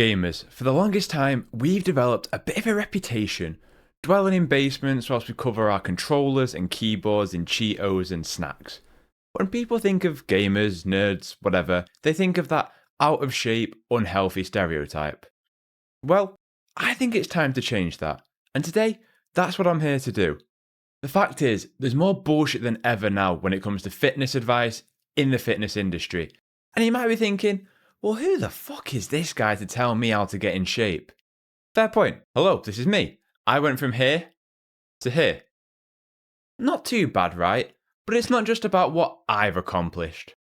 Gamers, for the longest time, we've developed a bit of a reputation dwelling in basements whilst we cover our controllers and keyboards in Cheetos and snacks. When people think of gamers, nerds, whatever, they think of that out of shape, unhealthy stereotype. Well, I think it's time to change that, and today, that's what I'm here to do. The fact is, there's more bullshit than ever now when it comes to fitness advice in the fitness industry. And you might be thinking, well, who the fuck is this guy to tell me how to get in shape? Fair point. Hello, this is me. I went from here to here. Not too bad, right? But it's not just about what I've accomplished.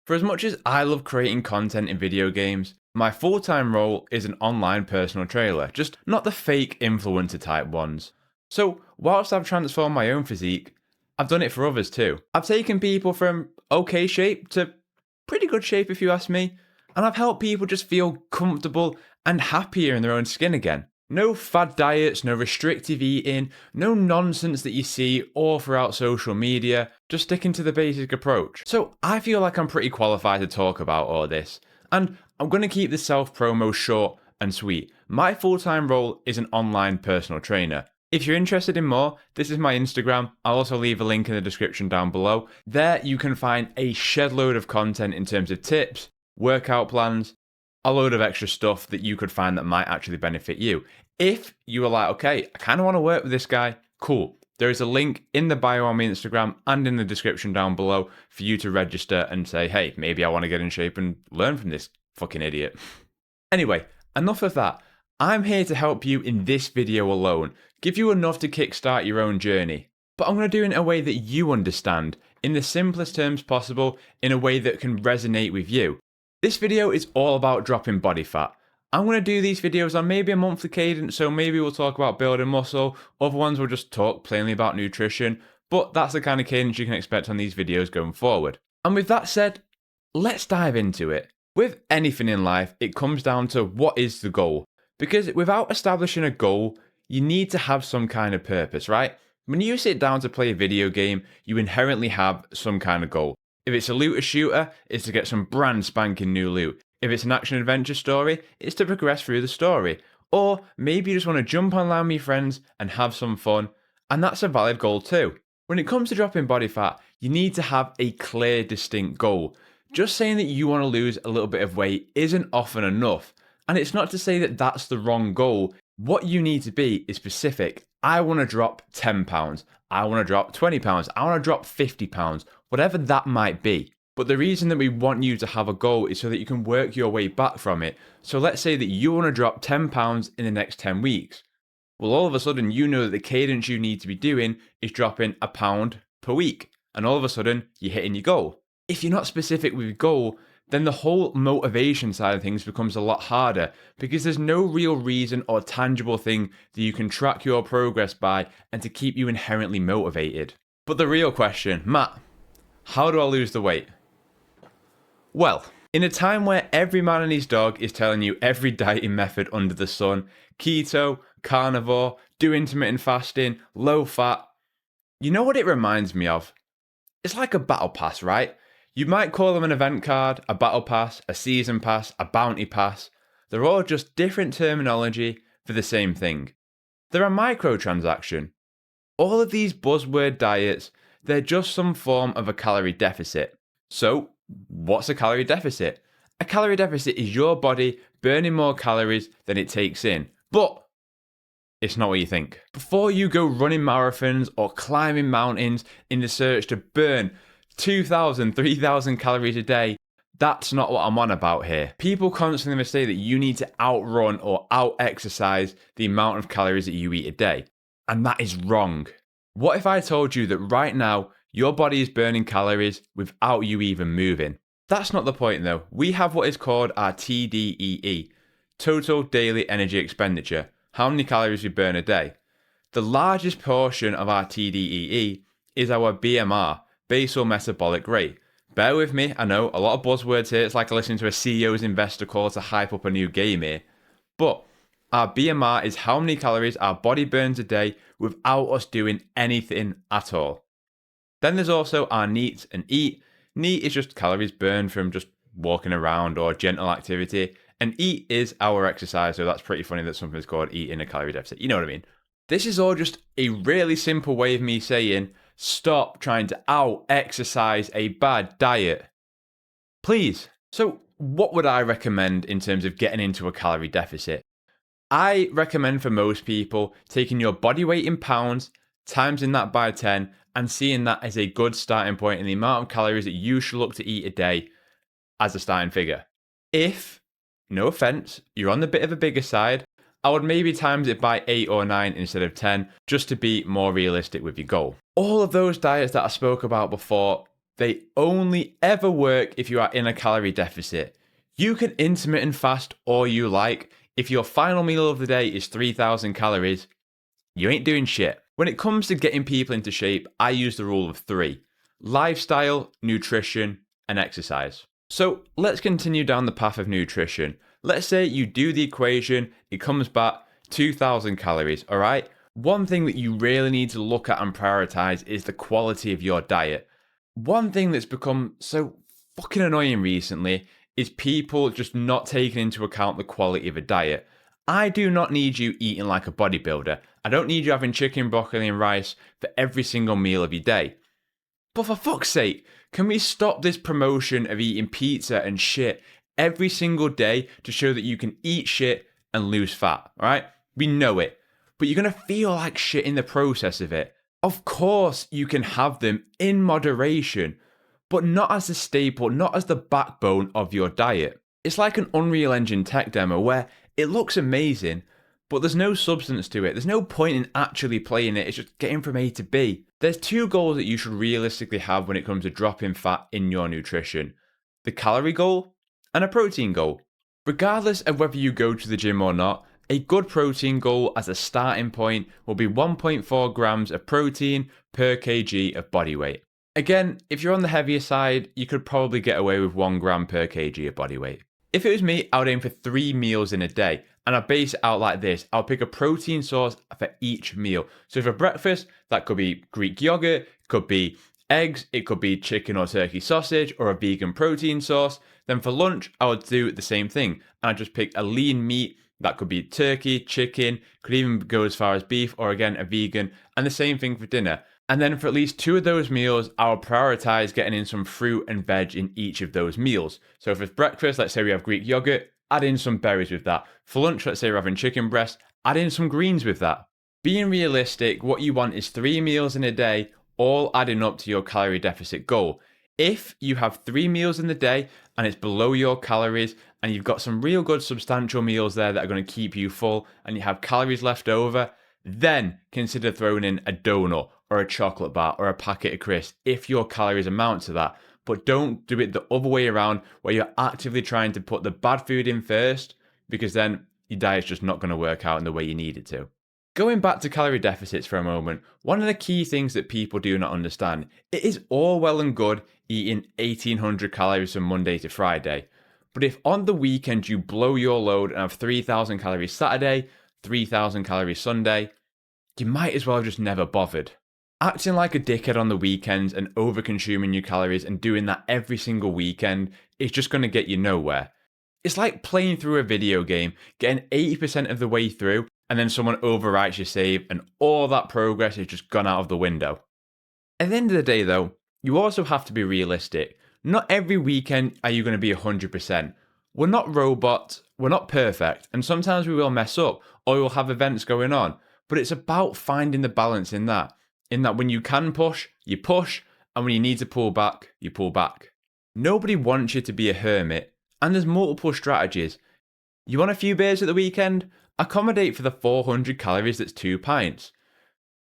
For as much as I love creating content in video games, my full-time role is an online personal trainer, just not the fake influencer type ones. So, whilst I've transformed my own physique, I've done it for others too. I've taken people from okay shape to pretty good shape if you ask me, and I've helped people just feel comfortable and happier in their own skin again. No fad diets, no restrictive eating, no nonsense that you see all throughout social media, just sticking to the basic approach. So I feel like I'm pretty qualified to talk about all this, and I'm going to keep the self-promo short and sweet. My full-time role is an online personal trainer. If you're interested in more, this is my Instagram. I'll also leave a link in the description down below. There you can find a shed load of content in terms of tips, workout plans, a load of extra stuff that you could find that might actually benefit you. If you are like, okay, I kind of want to work with this guy, cool. There is a link in the bio on my Instagram and in the description down below for you to register and say, hey, maybe I want to get in shape and learn from this fucking idiot. Anyway, enough of that. I'm here to help you in this video alone, give you enough to kickstart your own journey. But I'm going to do it in a way that you understand, in the simplest terms possible, in a way that can resonate with you. This video is all about dropping body fat. I'm going to do these videos on maybe a monthly cadence, so maybe we'll talk about building muscle, other ones will just talk plainly about nutrition, but that's the kind of cadence you can expect on these videos going forward. And with that said, let's dive into it. With anything in life, it comes down to what is the goal. Because without establishing a goal, you need to have some kind of purpose, right? When you sit down to play a video game, you inherently have some kind of goal. If it's a looter shooter, it's to get some brand spanking new loot. If it's an action adventure story, it's to progress through the story. Or maybe you just want to jump online with your friends and have some fun, and that's a valid goal too. When it comes to dropping body fat, you need to have a clear, distinct goal. Just saying that you want to lose a little bit of weight isn't often enough. And it's not to say that that's the wrong goal. What you need to be is specific. I want to drop 10 pounds. I want to drop 20 pounds. I want to drop 50 pounds. Whatever that might be. But the reason that we want you to have a goal is so that you can work your way back from it. So let's say that you want to drop 10 pounds in the next 10 weeks. Well, all of a sudden, you know that the cadence you need to be doing is dropping a pound per week. And all of a sudden, you're hitting your goal. If you're not specific with your goal, then the whole motivation side of things becomes a lot harder because there's no real reason or tangible thing that you can track your progress by and to keep you inherently motivated. But the real question, Matt, how do I lose the weight? Well, in a time where every man and his dog is telling you every dieting method under the sun, keto, carnivore, do intermittent fasting, low fat, you know what it reminds me of? It's like a battle pass, right? You might call them an event card, a battle pass, a season pass, a bounty pass. They're all just different terminology for the same thing. They're a microtransaction. All of these buzzword diets, they're just some form of a calorie deficit. So, what's a calorie deficit? A calorie deficit is your body burning more calories than it takes in. But it's not what you think. Before you go running marathons or climbing mountains in the search to burn 2,000, 3,000 calories a day, that's not what I'm on about here. People constantly say that you need to outrun or out-exercise the amount of calories that you eat a day. And that is wrong. What if I told you that right now, your body is burning calories without you even moving? That's not the point though. We have what is called our TDEE, Total Daily Energy Expenditure, how many calories we burn a day. The largest portion of our TDEE is our BMR, basal metabolic rate. Bear with me, I know, a lot of buzzwords here. It's like listening to a CEO's investor call to hype up a new game here. But our BMR is how many calories our body burns a day without us doing anything at all. Then there's also our NEAT and EAT. NEAT is just calories burned from just walking around or gentle activity. And eat is our exercise, so that's pretty funny that something's called eat in a calorie deficit. You know what I mean? This is all just a really simple way of me saying, stop trying to out-exercise a bad diet. Please. So what would I recommend in terms of getting into a calorie deficit? I recommend for most people taking your body weight in pounds, timesing that by 10, and seeing that as a good starting point in the amount of calories that you should look to eat a day as a starting figure. If, no offense, you're on the bit of a bigger side, I would maybe times it by 8 or 9 instead of 10, just to be more realistic with your goal. All of those diets that I spoke about before, they only ever work if you are in a calorie deficit. You can intermittent fast all you like. If your final meal of the day is 3,000 calories, you ain't doing shit. When it comes to getting people into shape, I use the rule of 3: lifestyle, nutrition, and exercise. So let's continue down the path of nutrition. Let's say you do the equation, it comes back 2,000 calories, all right? One thing that you really need to look at and prioritize is the quality of your diet. One thing that's become so fucking annoying recently is people just not taking into account the quality of a diet. I do not need you eating like a bodybuilder. I don't need you having chicken, broccoli, and rice for every single meal of your day. But for fuck's sake, can we stop this promotion of eating pizza and shit every single day to show that you can eat shit and lose fat, right? We know it. But you're going to feel like shit in the process of it. Of course, you can have them in moderation, but not as the staple, not as the backbone of your diet. It's like an Unreal Engine tech demo where it looks amazing, but there's no substance to it. There's no point in actually playing it. It's just getting from A to B. There's 2 goals that you should realistically have when it comes to dropping fat in your nutrition: the calorie goal and a protein goal. Regardless of whether you go to the gym or not, a good protein goal as a starting point will be 1.4 grams of protein per kg of body weight. Again, if you're on the heavier side, you could probably get away with 1 gram per kg of body weight. If it was me, I would aim for 3 meals in a day, and I base it out like this. I'll pick a protein source for each meal. So for breakfast, that could be Greek yogurt, could be eggs, it could be chicken or turkey sausage, or a vegan protein source. Then for lunch, I would do the same thing, and I'd just pick a lean meat. That could be turkey, chicken, could even go as far as beef, or again, a vegan, and the same thing for dinner. And then for at least 2 of those meals, I'll prioritize getting in some fruit and veg in each of those meals. So for breakfast, let's say we have Greek yogurt, add in some berries with that. For lunch, let's say we're having chicken breast, add in some greens with that. Being realistic, what you want is 3 meals in a day, all adding up to your calorie deficit goal. If you have 3 meals in the day and it's below your calories and you've got some real good substantial meals there that are going to keep you full and you have calories left over, then consider throwing in a donut or a chocolate bar or a packet of crisps if your calories amount to that. But don't do it the other way around where you're actively trying to put the bad food in first, because then your diet's just not going to work out in the way you need it to. Going back to calorie deficits for a moment, one of the key things that people do not understand, it is all well and good eating 1,800 calories from Monday to Friday. But if on the weekend you blow your load and have 3,000 calories Saturday, 3,000 calories Sunday, you might as well have just never bothered. Acting like a dickhead on the weekends and over-consuming your calories and doing that every single weekend is just going to get you nowhere. It's like playing through a video game, getting 80% of the way through, and then someone overwrites your save and all that progress has just gone out of the window. At the end of the day though, you also have to be realistic. Not every weekend are you going to be 100%. We're not robots, we're not perfect, and sometimes we will mess up or we'll have events going on, but it's about finding the balance in that when you can push, you push, and when you need to pull back, you pull back. Nobody wants you to be a hermit, and there's multiple strategies. You want a few beers at the weekend? Accommodate for the 400 calories that's 2 pints.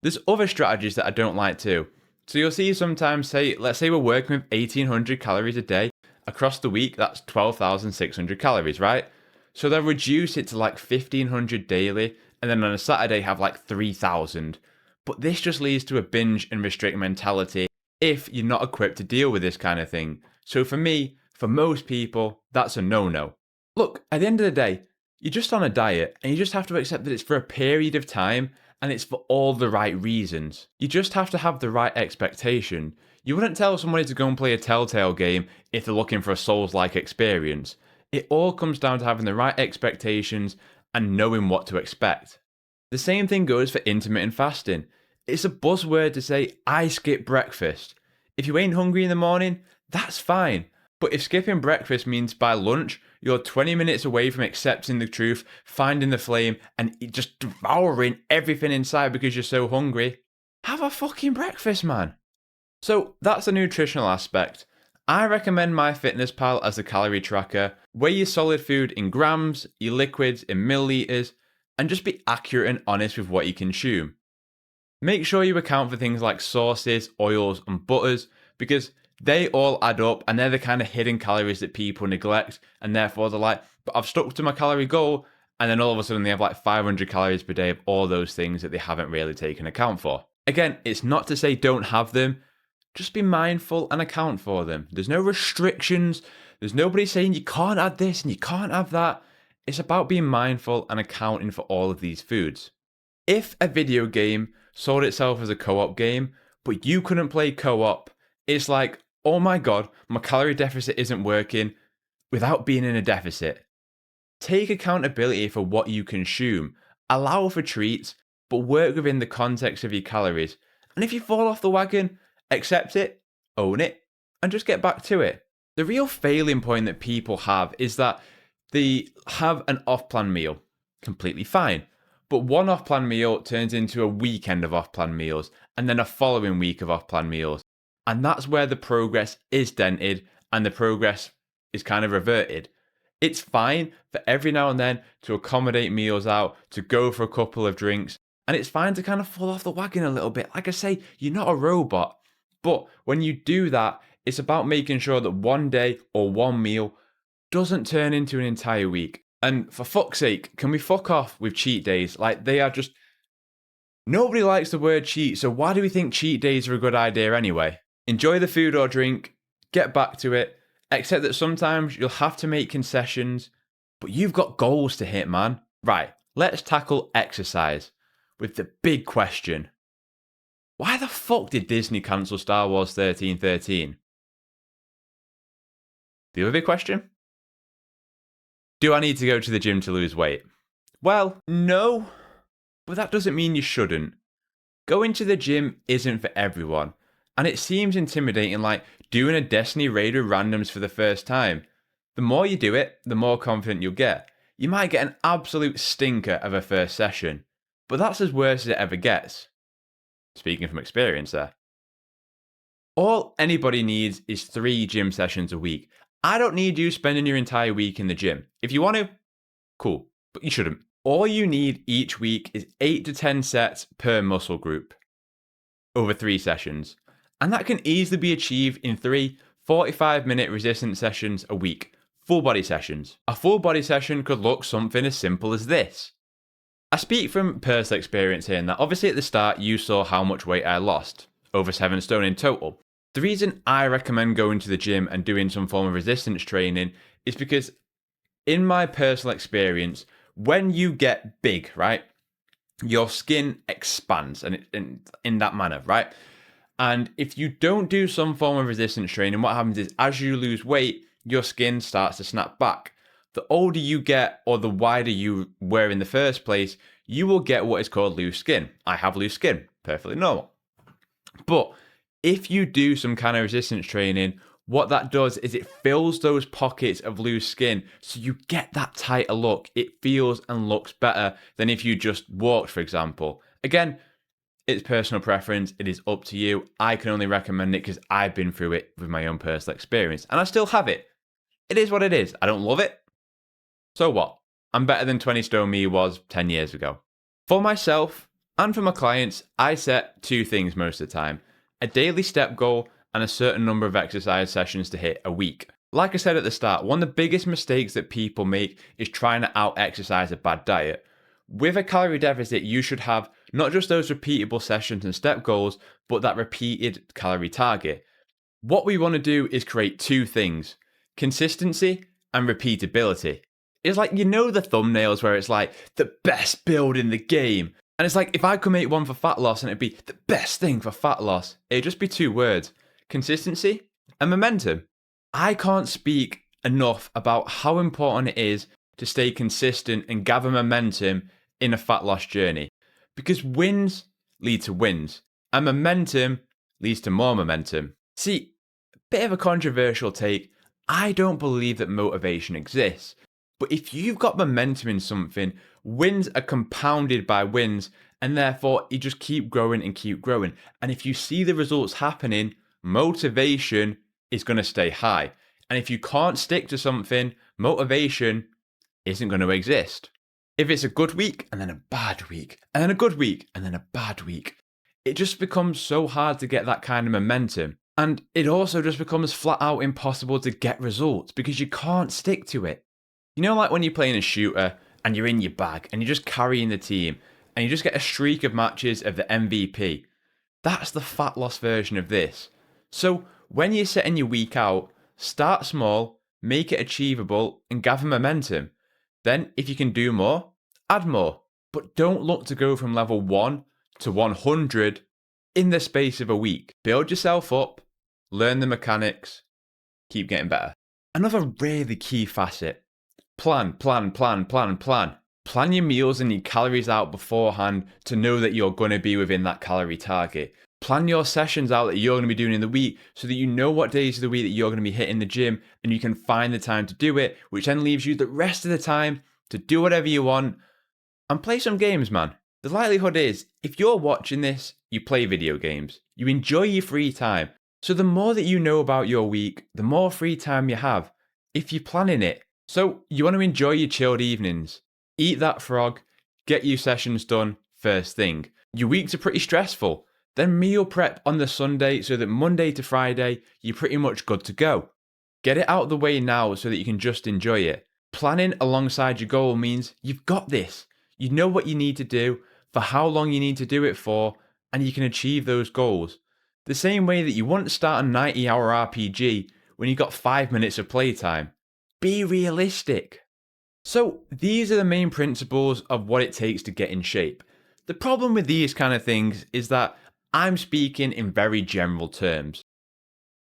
There's other strategies that I don't like too. So you'll see sometimes, let's say we're working with 1,800 calories a day. Across the week, that's 12,600 calories, right? So they'll reduce it to like 1,500 daily, and then on a Saturday have like 3,000. But this just leads to a binge and restrict mentality if you're not equipped to deal with this kind of thing. So for me, for most people, that's a no-no. Look, at the end of the day, you're just on a diet and you just have to accept that it's for a period of time and it's for all the right reasons. You just have to have the right expectation. You wouldn't tell somebody to go and play a Telltale game if they're looking for a Souls-like experience. It all comes down to having the right expectations and knowing what to expect. The same thing goes for intermittent fasting. It's a buzzword to say, I skip breakfast. If you ain't hungry in the morning, that's fine. But if skipping breakfast means by lunch, you're 20 minutes away from accepting the truth, finding the flame, and just devouring everything inside because you're so hungry, have a fucking breakfast, man. So that's the nutritional aspect. I recommend MyFitnessPal as a calorie tracker. Weigh your solid food in grams, your liquids in milliliters, and just be accurate and honest with what you consume. Make sure you account for things like sauces, oils, and butters because they all add up and they're the kind of hidden calories that people neglect, and therefore they're like, but I've stuck to my calorie goal, and then all of a sudden they have like 500 calories per day of all those things that they haven't really taken account for. Again, it's not to say don't have them, just be mindful and account for them. There's no restrictions, there's nobody saying you can't add this and you can't have that. It's about being mindful and accounting for all of these foods. If a video game sold itself as a co-op game, but you couldn't play co-op, it's like, oh my god, my calorie deficit isn't working without being in a deficit. Take accountability for what you consume. Allow for treats, but work within the context of your calories. And if you fall off the wagon, accept it, own it, and just get back to it. The real failing point that people have is that they have an off-plan meal. Completely fine. But one off-plan meal turns into a weekend of off-plan meals, and then a following week of off-plan meals. And that's where the progress is dented, and the progress is kind of reverted. It's fine for every now and then to accommodate meals out, to go for a couple of drinks, and it's fine to kind of fall off the wagon a little bit. Like I say, you're not a robot. But when you do that, it's about making sure that one day or one meal doesn't turn into an entire week. And for fuck's sake, can we fuck off with cheat days? Like, they are just... Nobody likes the word cheat, so why do we think cheat days are a good idea anyway? Enjoy the food or drink, get back to it, except that sometimes you'll have to make concessions, but you've got goals to hit, man. Right, let's tackle exercise with the big question. Why the fuck did Disney cancel Star Wars 1313? The other big question? Do I need to go to the gym to lose weight? Well, no, but that doesn't mean you shouldn't. Going to the gym isn't for everyone, and it seems intimidating, like doing a Destiny raid with randoms for the first time. The more you do it, the more confident you'll get. You might get an absolute stinker of a first session, but that's as worse as it ever gets. Speaking from experience there. All anybody needs is 3 gym sessions a week. I don't need you spending your entire week in the gym. If you want to, cool, but you shouldn't. All you need each week is 8 to 10 sets per muscle group over 3 sessions. And that can easily be achieved in 3 45-minute resistance sessions a week, full body sessions. A full body session could look something as simple as this. I speak from personal experience here in that obviously at the start you saw how much weight I lost, over 7 stone in total. The reason I recommend going to the gym and doing some form of resistance training is because in my personal experience, when you get big, right, your skin expands and in that manner, right? And if you don't do some form of resistance training, what happens is as you lose weight, your skin starts to snap back. The older you get or the wider you were in the first place, you will get what is called loose skin. I have loose skin, perfectly normal. But if you do some kind of resistance training, what that does is it fills those pockets of loose skin so you get that tighter look. It feels and looks better than if you just walked, for example. Again, it's personal preference. It is up to you. I can only recommend it because I've been through it with my own personal experience and I still have it. It is what it is. I don't love it. So what? I'm better than 20 stone me was 10 years ago. For myself and for my clients, I set 2 things most of the time. A daily step goal and a certain number of exercise sessions to hit a week. Like I said at the start, one of the biggest mistakes that people make is trying to out-exercise a bad diet. With a calorie deficit, you should have not just those repeatable sessions and step goals, but that repeated calorie target. What we want to do is create 2 things, consistency and repeatability. It's like, you know the thumbnails where it's like, the best build in the game. And it's like, if I could make one for fat loss and it'd be the best thing for fat loss, it'd just be 2 words, consistency and momentum. I can't speak enough about how important it is to stay consistent and gather momentum in a fat loss journey. Because wins lead to wins, and momentum leads to more momentum. See, bit of a controversial take. I don't believe that motivation exists. But if you've got momentum in something, wins are compounded by wins, and therefore you just keep growing and keep growing. And if you see the results happening, motivation is going to stay high. And if you can't stick to something, motivation isn't going to exist. If it's a good week and then a bad week, and then a good week and then a bad week, it just becomes so hard to get that kind of momentum. And it also just becomes flat out impossible to get results because you can't stick to it. You know, like when you're playing a shooter and you're in your bag and you're just carrying the team and you just get a streak of matches of the MVP. That's the fat loss version of this. So when you're setting your week out, start small, make it achievable, and gather momentum. Then, if you can do more, add more. But don't look to go from level 1 to 100 in the space of a week. Build yourself up, learn the mechanics, keep getting better. Another really key facet. Plan. Plan your meals and your calories out beforehand to know that you're going to be within that calorie target. Plan your sessions out that you're going to be doing in the week so that you know what days of the week that you're going to be hitting the gym and you can find the time to do it, which then leaves you the rest of the time to do whatever you want and play some games, man. The likelihood is, if you're watching this, you play video games. You enjoy your free time. So the more that you know about your week, the more free time you have if you're planning it. So you want to enjoy your chilled evenings. Eat that frog, get your sessions done first thing. Your weeks are pretty stressful. Then meal prep on the Sunday so that Monday to Friday, you're pretty much good to go. Get it out of the way now so that you can just enjoy it. Planning alongside your goal means you've got this. You know what you need to do, for how long you need to do it for, and you can achieve those goals. The same way that you wouldn't start a 90-hour RPG when you've got 5 minutes of playtime. Be realistic. So these are the main principles of what it takes to get in shape. The problem with these kind of things is that I'm speaking in very general terms.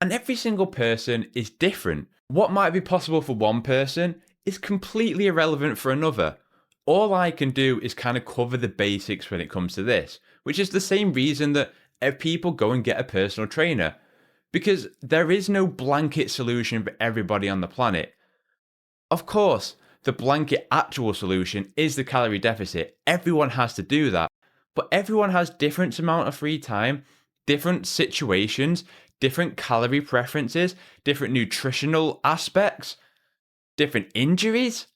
And every single person is different. What might be possible for one person is completely irrelevant for another. All I can do is kind of cover the basics when it comes to this, which is the same reason that people go and get a personal trainer. Because there is no blanket solution for everybody on the planet. Of course, the blanket actual solution is the calorie deficit. Everyone has to do that. But everyone has different amount of free time, different situations, different calorie preferences, different nutritional aspects, different injuries.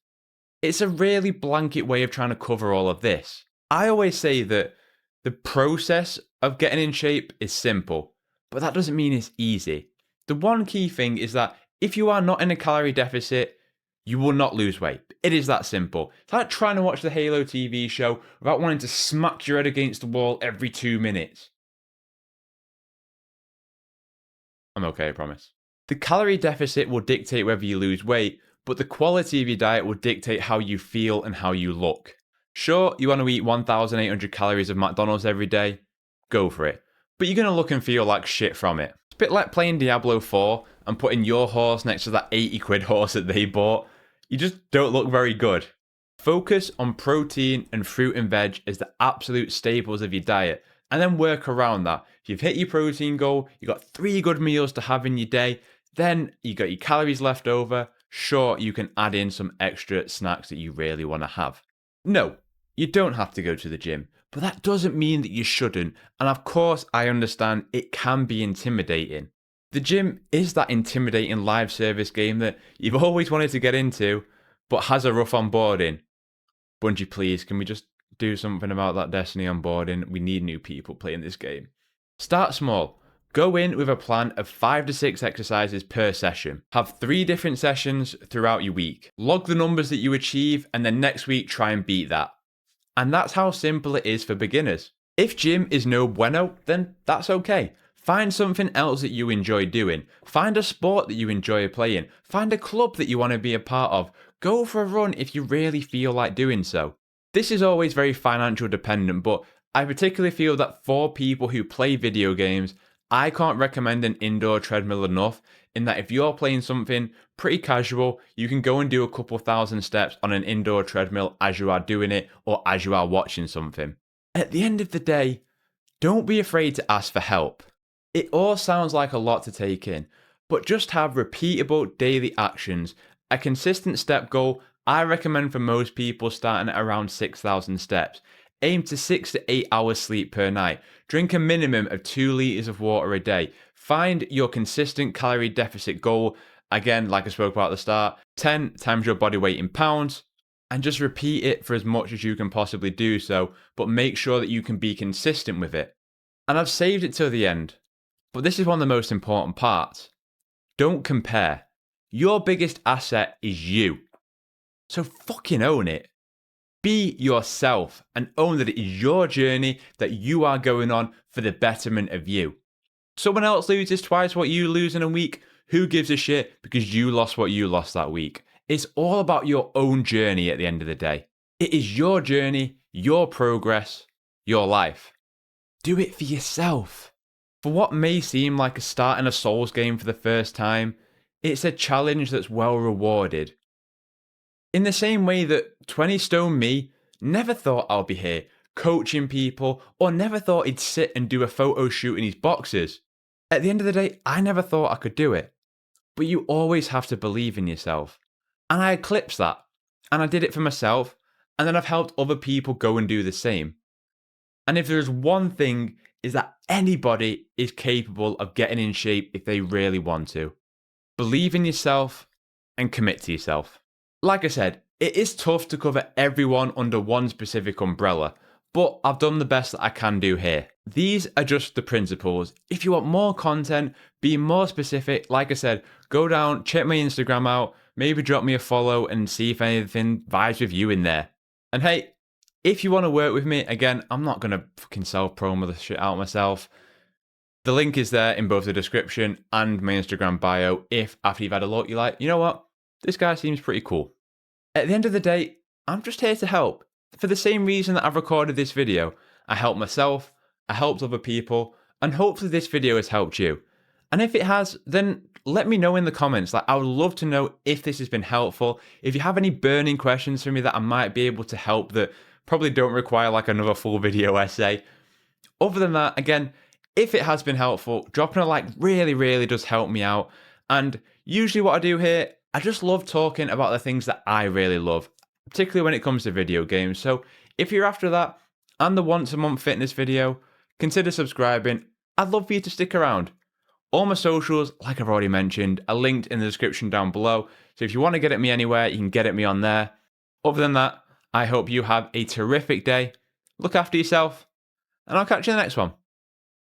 It's a really blanket way of trying to cover all of this. I always say that the process of getting in shape is simple, but that doesn't mean it's easy. The one key thing is that if you are not in a calorie deficit, you will not lose weight. It is that simple. It's like trying to watch the Halo TV show without wanting to smack your head against the wall every 2 minutes. I'm okay, I promise. The calorie deficit will dictate whether you lose weight, but the quality of your diet will dictate how you feel and how you look. Sure, you want to eat 1,800 calories of McDonald's every day? Go for it. But you're going to look and feel like shit from it. It's a bit like playing Diablo 4 and putting your horse next to that 80 quid horse that they bought. You just don't look very good. Focus on protein and fruit and veg as the absolute staples of your diet, and then work around that. If you've hit your protein goal, you've got 3 good meals to have in your day, then you got your calories left over. Sure, you can add in some extra snacks that you really want to have. No, you don't have to go to the gym, but that doesn't mean that you shouldn't. And of course, I understand it can be intimidating. The gym is that intimidating live service game that you've always wanted to get into, but has a rough onboarding. Bungie, please, can we just do something about that Destiny onboarding? We need new people playing this game. Start small. Go in with a plan of 5 to 6 exercises per session. Have 3 different sessions throughout your week. Log the numbers that you achieve, and then next week try and beat that. And that's how simple it is for beginners. If gym is no bueno, then that's okay. Find something else that you enjoy doing. Find a sport that you enjoy playing. Find a club that you want to be a part of. Go for a run if you really feel like doing so. This is always very financial dependent, but I particularly feel that for people who play video games, I can't recommend an indoor treadmill enough, in that if you're playing something pretty casual, you can go and do a couple thousand steps on an indoor treadmill as you are doing it or as you are watching something. At the end of the day, don't be afraid to ask for help. It all sounds like a lot to take in, but just have repeatable daily actions. A consistent step goal, I recommend for most people starting at around 6,000 steps. Aim to 6 to 8 hours sleep per night. Drink a minimum of 2 litres of water a day. Find your consistent calorie deficit goal. Again, like I spoke about at the start, 10 times your body weight in pounds. And just repeat it for as much as you can possibly do so, but make sure that you can be consistent with it. And I've saved it till the end, but this is one of the most important parts. Don't compare. Your biggest asset is you. So fucking own it. Be yourself and own that it is your journey that you are going on for the betterment of you. Someone else loses twice what you lose in a week. Who gives a shit, because you lost what you lost that week? It's all about your own journey at the end of the day. It is your journey, your progress, your life. Do it for yourself. For what may seem like a start in a Souls game for the first time, it's a challenge that's well rewarded. In the same way that 20 stone me never thought I'll be here coaching people, or never thought he'd sit and do a photo shoot in his boxers. At the end of the day, I never thought I could do it. But you always have to believe in yourself. And I eclipsed that. And I did it for myself. And then I've helped other people go and do the same. And if there's one thing, is that anybody is capable of getting in shape if they really want to. Believe in yourself and commit to yourself. Like I said, it is tough to cover everyone under one specific umbrella, but I've done the best that I can do here. These are just the principles. If you want more content, be more specific, like I said, go down, check my Instagram out, maybe drop me a follow and see if anything vibes with you in there. And hey, if you want to work with me, again, I'm not going to fucking self-promo the shit out myself. The link is there in both the description and my Instagram bio. If after you've had a look, you're like, you know what? This guy seems pretty cool. At the end of the day, I'm just here to help. For the same reason that I've recorded this video. I helped myself, I helped other people, and hopefully this video has helped you. And if it has, then let me know in the comments. Like, I would love to know if this has been helpful. If you have any burning questions for me that I might be able to help that probably don't require like another full video essay. Other than that, again, if it has been helpful, dropping a like really does help me out. And usually what I do here, I just love talking about the things that I really love, particularly when it comes to video games. So if you're after that and the once a month fitness video, consider subscribing. I'd love for you to stick around. All my socials, like I've already mentioned, are linked in the description down below. So if you want to get at me anywhere, you can get at me on there. Other than that, I hope you have a terrific day. Look after yourself, and I'll catch you in the next one.